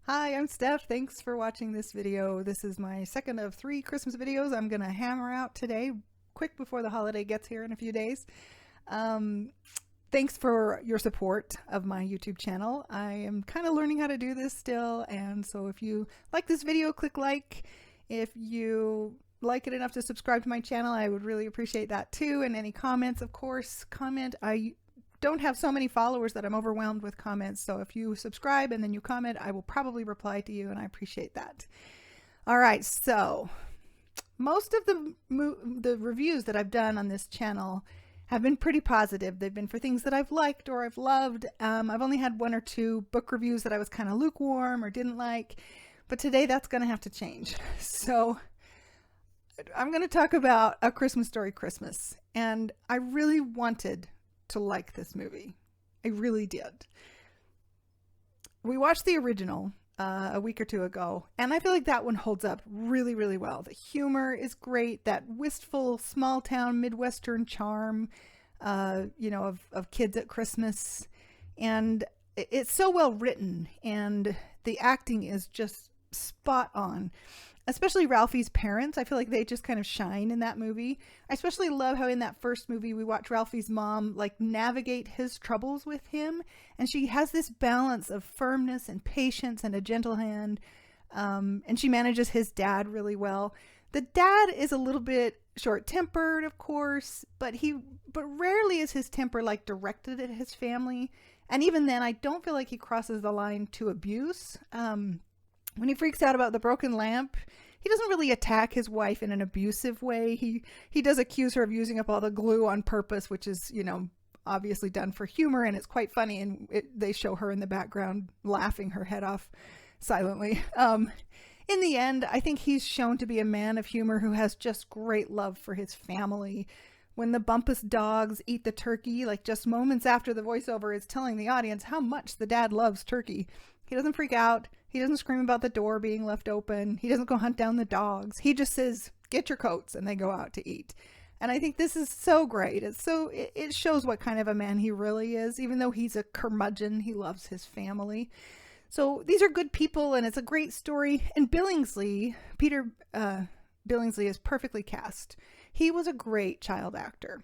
Hi, I'm Steph. Thanks for watching this video. This is my second of 3 Christmas videos I'm going to hammer out today, quick before the holiday gets here in a few days. Um, Thanks for your support of my YouTube channel. I am kind of learning how to do this still, and so if you like this video, click like. If you like it enough to subscribe to my channel, I would really appreciate that too. And any comments, of course, comment. I don't have so many followers that I'm overwhelmed with comments. So if you subscribe and then you comment, I will probably reply to you, and I appreciate that. All right, so most of the reviews that I've done on this channel have been pretty positive. They've been for things that I've liked or I've loved. I've only had 1 or 2 book reviews that I was kind of lukewarm or didn't like, but today that's going to have to change. So I'm going to talk about A Christmas Story Christmas, and I really wanted to like this movie. I really did. We watched the original a week or 2 ago, and I feel like that one holds up really, really well. The humor is great, that wistful, small town, Midwestern charm, of kids at Christmas. And it's so well written, and the acting is just spot on. Especially Ralphie's parents. I feel like they just kind of shine in that movie. I especially love how in that first movie we watch Ralphie's mom like navigate his troubles with him, and she has this balance of firmness and patience and a gentle hand, and she manages his dad really well. The dad is a little bit short-tempered, of course, but rarely is his temper like directed at his family, and even then I don't feel like he crosses the line to abuse. When he freaks out about the broken lamp, he doesn't really attack his wife in an abusive way. He does accuse her of using up all the glue on purpose, which is, obviously done for humor, and it's quite funny, and they show her in the background laughing her head off silently. In the end, I think he's shown to be a man of humor who has just great love for his family. When the Bumpus dogs eat the turkey, like just moments after the voiceover is telling the audience how much the dad loves turkey, he doesn't freak out. He doesn't scream about the door being left open. He doesn't go hunt down the dogs. He just says, "Get your coats," and they go out to eat. And I think this is so great. It shows what kind of a man he really is. Even though he's a curmudgeon, he loves his family. So these are good people, and it's a great story. And Peter Billingsley is perfectly cast. He was a great child actor.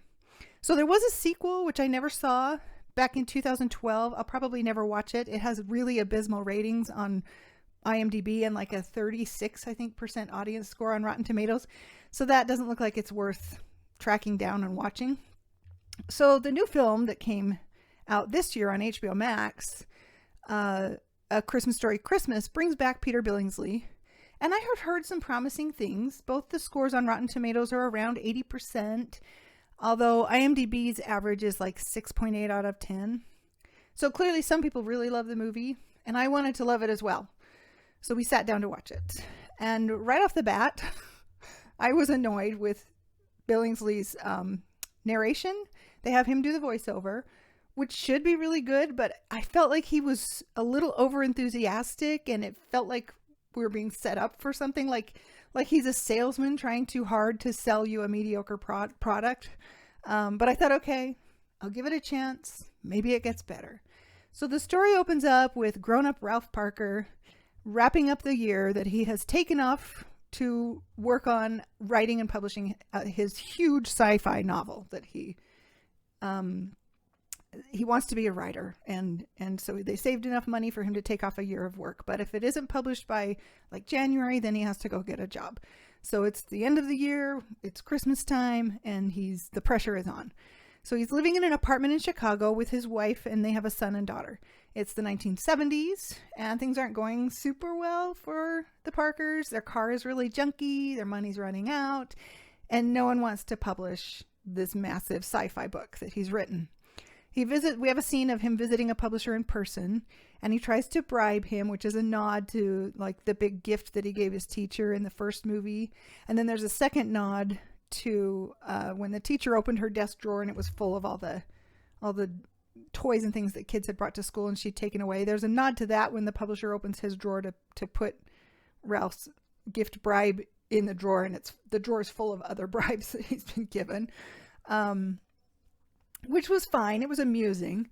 So there was a sequel, which I never saw, back in 2012. I'll probably never watch it. It has really abysmal ratings on IMDb and like a 36, I think, percent audience score on Rotten Tomatoes. So that doesn't look like it's worth tracking down and watching. So the new film that came out this year on HBO Max, A Christmas Story Christmas, brings back Peter Billingsley. And I heard some promising things. Both the scores on Rotten Tomatoes are around 80%. Although IMDb's average is like 6.8 out of 10. So clearly some people really love the movie, and I wanted to love it as well. So we sat down to watch it. And right off the bat, I was annoyed with Billingsley's narration. They have him do the voiceover, which should be really good, but I felt like he was a little over enthusiastic, and it felt like we were being set up for something, like he's a salesman trying too hard to sell you a mediocre product. But I thought, okay, I'll give it a chance. Maybe it gets better. So the story opens up with grown-up Ralph Parker wrapping up the year that he has taken off to work on writing and publishing his huge sci-fi novel that he wants to be a writer, and so they saved enough money for him to take off a year of work. But if it isn't published by like January, then he has to go get a job. So it's the end of the year, it's Christmas time, and the pressure is on. So he's living in an apartment in Chicago with his wife, and they have a son and daughter. It's the 1970s, and things aren't going super well for the Parkers. Their car is really junky, their money's running out, and no one wants to publish this massive sci-fi book that he's written. We have a scene of him visiting a publisher in person, and he tries to bribe him, which is a nod to like the big gift that he gave his teacher in the first movie. And then there's a second nod to when the teacher opened her desk drawer and it was full of all the toys and things that kids had brought to school and she'd taken away. There's a nod to that when the publisher opens his drawer to put Ralph's gift bribe in the drawer, and the drawer is full of other bribes that he's been given. Which was fine. It was amusing.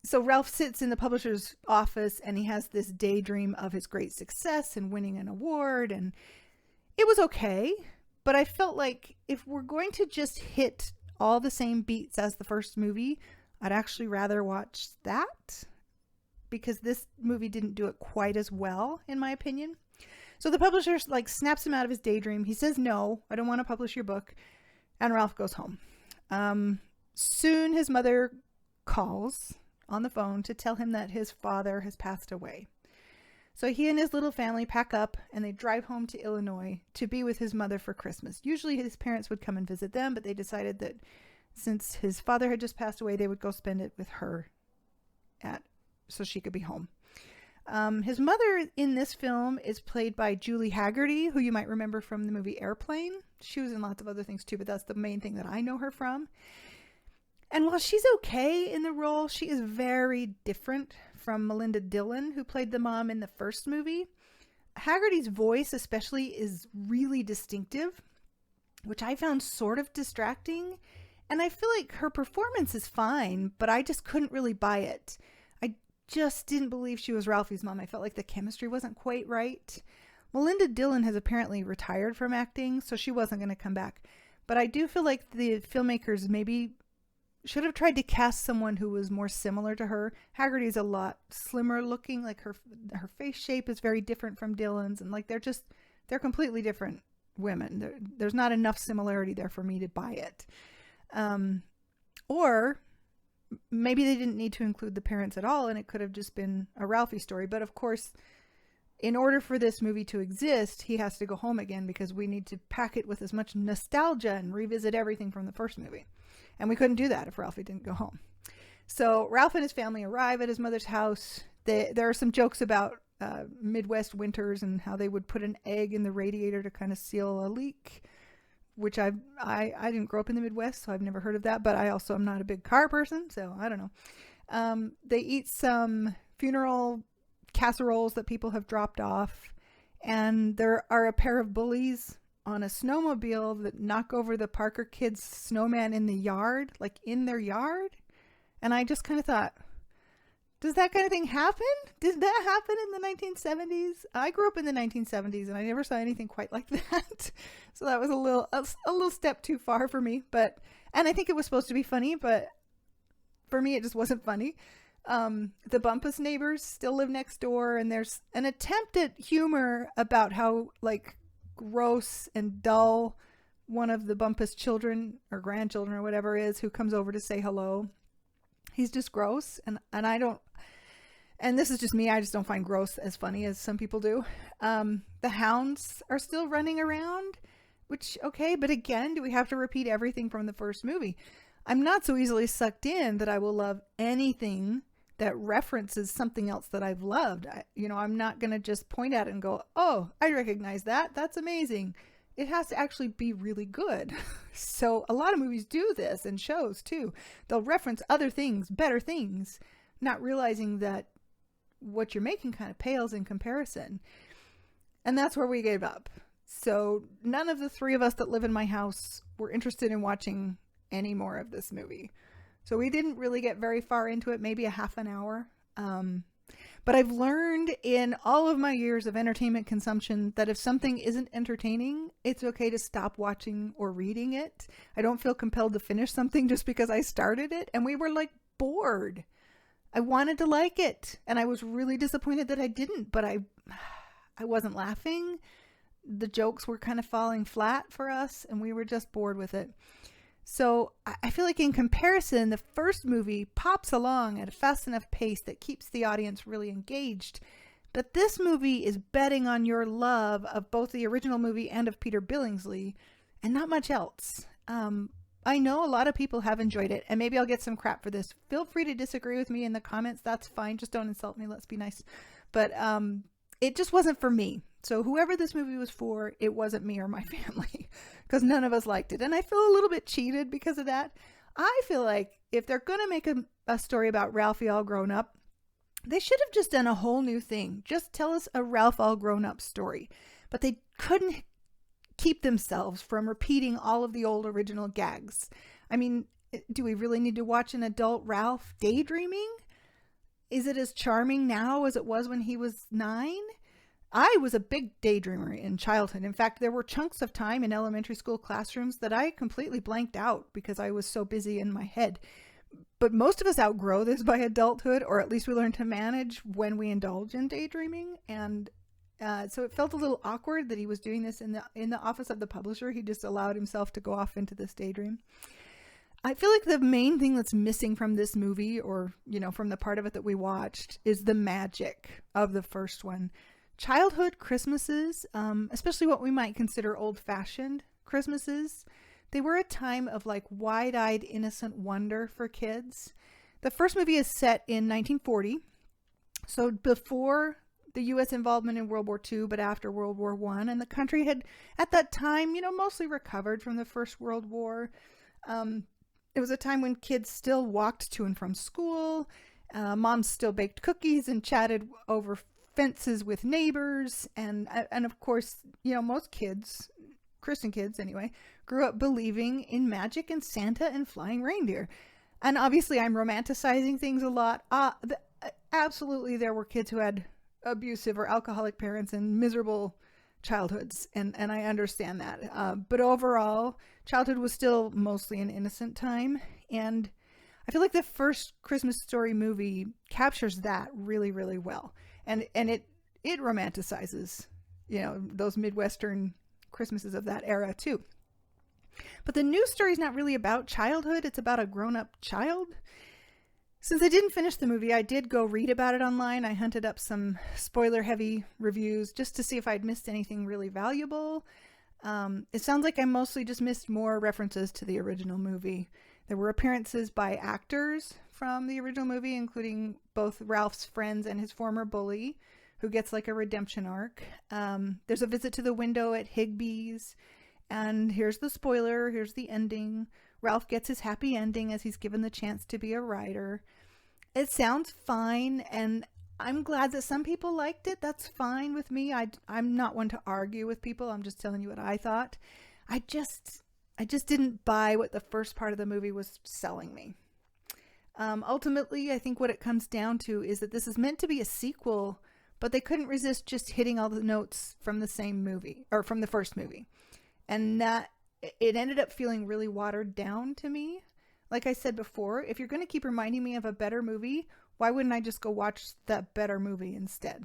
So Ralph sits in the publisher's office and he has this daydream of his great success and winning an award, and it was okay, but I felt like if we're going to just hit all the same beats as the first movie, I'd actually rather watch that, because this movie didn't do it quite as well, in my opinion. So the publisher like snaps him out of his daydream. He says, "No, I don't want to publish your book," and Ralph goes home. Soon his mother calls on the phone to tell him that his father has passed away. So he and his little family pack up and they drive home to Illinois to be with his mother for Christmas. Usually his parents would come and visit them, but they decided that since his father had just passed away, they would go spend it with her so she could be home. His mother in this film is played by Julie Haggerty, who you might remember from the movie Airplane. She was in lots of other things too, but that's the main thing that I know her from. And while she's okay in the role, she is very different from Melinda Dillon, who played the mom in the first movie. Haggerty's voice especially is really distinctive, which I found sort of distracting. And I feel like her performance is fine, but I just couldn't really buy it. I just didn't believe she was Ralphie's mom. I felt like the chemistry wasn't quite right. Melinda Dillon has apparently retired from acting, so she wasn't going to come back. But I do feel like the filmmakers maybe should have tried to cast someone who was more similar to her. Haggerty's a lot slimmer looking, like her face shape is very different from Dillon's, and like they're completely different women. There's not enough similarity there for me to buy it. Or maybe they didn't need to include the parents at all and it could have just been a Ralphie story. But of course, in order for this movie to exist, he has to go home again because we need to pack it with as much nostalgia and revisit everything from the first movie. And we couldn't do that if Ralphie didn't go home. So Ralph and his family arrive at his mother's house. There are some jokes about Midwest winters and how they would put an egg in the radiator to kind of seal a leak, which I didn't grow up in the Midwest, so I've never heard of that, but I also am not a big car person, so I don't know. They eat some funeral casseroles that people have dropped off, and there are a pair of bullies on a snowmobile that knock over the Parker kids' snowman in the yard, like in their yard. And I just kind of thought, does that kind of thing happen? Did that happen in the 1970s? I grew up in the 1970s and I never saw anything quite like that. So that was a little step too far for me, and I think it was supposed to be funny, but for me, it just wasn't funny. The Bumpus neighbors still live next door, and there's an attempt at humor about how like gross and dull one of the Bumpus children or grandchildren or whatever is who comes over to say hello. He's just gross, and I don't, and this is just me, I just don't find gross as funny as some people do. The hounds are still running around, which, okay, but again, do we have to repeat everything from the first movie? I'm not so easily sucked in that I will love anything that references something else that I've loved. I'm not going to just point at it and go, oh, I recognize that. That's amazing. It has to actually be really good. So a lot of movies do this, and shows too. They'll reference other things, better things, not realizing that what you're making kind of pales in comparison. And that's where we gave up. So none of the three of us that live in my house were interested in watching any more of this movie. So we didn't really get very far into it, maybe a half an hour. But I've learned in all of my years of entertainment consumption that if something isn't entertaining, it's okay to stop watching or reading it. I don't feel compelled to finish something just because I started it. And we were like bored. I wanted to like it. And I was really disappointed that I didn't, but I wasn't laughing. The jokes were kind of falling flat for us and we were just bored with it. So I feel like in comparison, the first movie pops along at a fast enough pace that keeps the audience really engaged. But this movie is betting on your love of both the original movie and of Peter Billingsley and not much else. I know a lot of people have enjoyed it, and maybe I'll get some crap for this. Feel free to disagree with me in the comments. That's fine. Just don't insult me. Let's be nice. But it just wasn't for me. So whoever this movie was for, it wasn't me or my family, because none of us liked it. And I feel a little bit cheated because of that. I feel like if they're going to make a story about Ralphie all grown up, they should have just done a whole new thing. Just tell us a Ralph all grown up story. But they couldn't keep themselves from repeating all of the old original gags. I mean, do we really need to watch an adult Ralph daydreaming? Is it as charming now as it was when he was 9? I was a big daydreamer in childhood. In fact, there were chunks of time in elementary school classrooms that I completely blanked out because I was so busy in my head. But most of us outgrow this by adulthood, or at least we learn to manage when we indulge in daydreaming. And so it felt a little awkward that he was doing this in the office of the publisher. He just allowed himself to go off into this daydream. I feel like the main thing that's missing from this movie, or, you know, from the part of it that we watched, is the magic of the first one. Childhood Christmases, especially what we might consider old-fashioned Christmases, they were a time of like wide-eyed innocent wonder for kids. The first movie is set in 1940, so before the U.S. involvement in World War II, but after World War I, and the country had, at that time, you know, mostly recovered from the First World War. It was a time when kids still walked to and from school. Moms still baked cookies and chatted over fences with neighbors. And of course, you know, most kids, Christian kids anyway, grew up believing in magic and Santa and flying reindeer. And obviously I'm romanticizing things a lot. Absolutely, there were kids who had abusive or alcoholic parents and miserable childhoods, and I understand that. But overall, childhood was still mostly an innocent time, and I feel like the first Christmas Story movie captures that really, really well, and it romanticizes, you know, those Midwestern Christmases of that era too. But the new story is not really about childhood; it's about a grown-up child. Since I didn't finish the movie, I did go read about it online. I hunted up some spoiler-heavy reviews just to see if I'd missed anything really valuable. It sounds like I mostly just missed more references to the original movie. There were appearances by actors from the original movie, including both Ralph's friends and his former bully, who gets like a redemption arc. There's a visit to the window at Higbee's, and here's the spoiler, here's the ending. Ralph gets his happy ending as he's given the chance to be a writer. It sounds fine, and I'm glad that some people liked it. That's fine with me. I'm not one to argue with people. I'm just telling you what I thought. I just didn't buy what the first part of the movie was selling me. Ultimately, I think what it comes down to is that this is meant to be a sequel, but they couldn't resist just hitting all the notes from the same movie, or from the first movie. And that it ended up feeling really watered down to me. Like I said before, if you're going to keep reminding me of a better movie, why wouldn't I just go watch that better movie instead?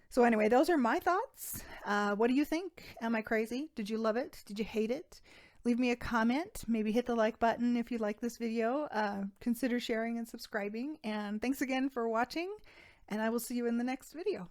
So anyway, those are my thoughts. What do you think? Am I crazy? Did you love it? Did you hate it? Leave me a comment. Maybe hit the like button if you like this video. Consider sharing and subscribing. And thanks again for watching. And I will see you in the next video.